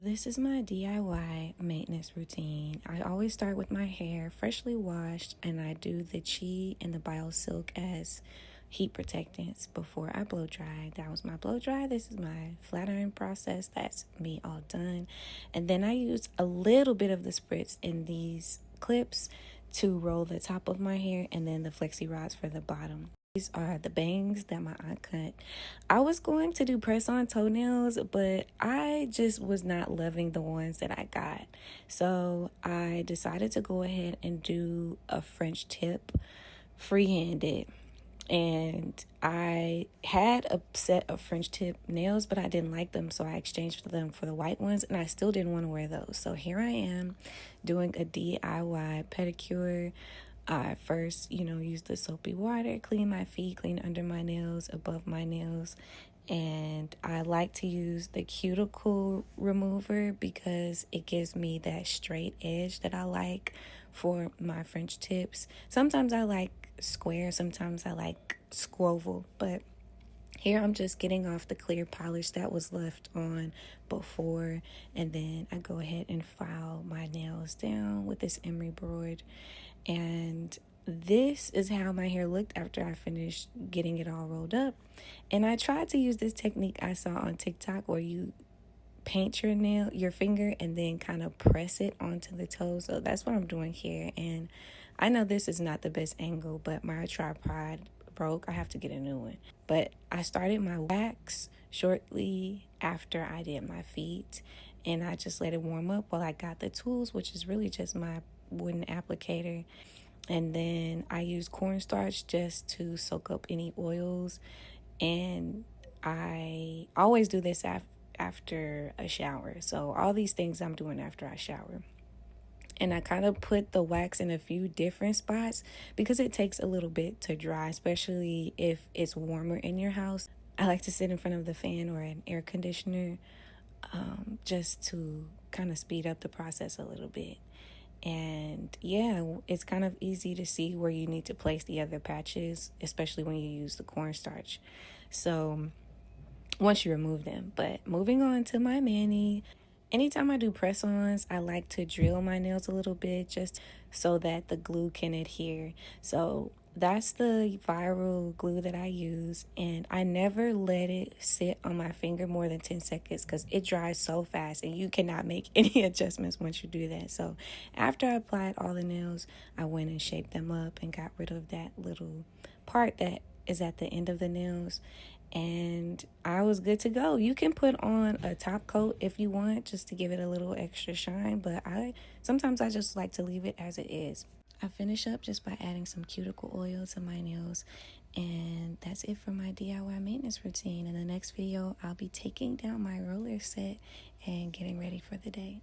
This is my DIY maintenance routine. I always start with my hair freshly washed and I do the Chi and the BioSilk as heat protectants before I blow dry. That was my blow dry. This is my flat iron process. That's me all done. And then I use a little bit of the spritz in these clips to roll the top of my hair and then the flexi rods for the bottom. These are the bangs that my aunt cut. I was going to do press on toenails, but I just was not loving the ones that I got. So I decided to go ahead and do a French tip free-handed. And I had a set of French tip nails, but I didn't like them, so I exchanged them for the white ones, and I still didn't want to wear those. So here I am doing a DIY pedicure. I first, use the soapy water, clean my feet, clean under my nails, above my nails. And I like to use the cuticle remover because it gives me that straight edge that I like for my French tips. Sometimes I like square, sometimes I like squoval, but here I'm just getting off the clear polish that was left on before, and then I go ahead and file my nails down with this emery board. And this is how my hair looked after I finished getting it all rolled up. And I tried to use this technique I saw on TikTok where you paint your finger, and then kind of press it onto the toe. So that's what I'm doing here. And I know this is not the best angle, but my tripod broke. I have to get a new one. But I started my wax shortly after I did my feet, and I just let it warm up while I got the tools, which is really just my wooden applicator. And then I use cornstarch just to soak up any oils. And I always do this after a shower. So all these things I'm doing after I shower. And I kind of put the wax in a few different spots because it takes a little bit to dry, especially if it's warmer in your house. I like to sit in front of the fan or an air conditioner just to kind of speed up the process a little bit. And yeah, it's kind of easy to see where you need to place the other patches, especially when you use the cornstarch. So once you remove them. But moving on to my mani, anytime I do press-ons, I like to drill my nails a little bit just so that the glue can adhere. So that's the viral glue that I use, and I never let it sit on my finger more than 10 seconds because it dries so fast and you cannot make any adjustments once you do that. So after I applied all the nails, I went and shaped them up and got rid of that little part that is at the end of the nails, and I was good to go. You can put on a top coat if you want, just to give it a little extra shine, but sometimes I just like to leave it as it is. I finish up just by adding some cuticle oil to my nails, and that's it for my DIY maintenance routine. In the next video, I'll be taking down my roller set and getting ready for the day.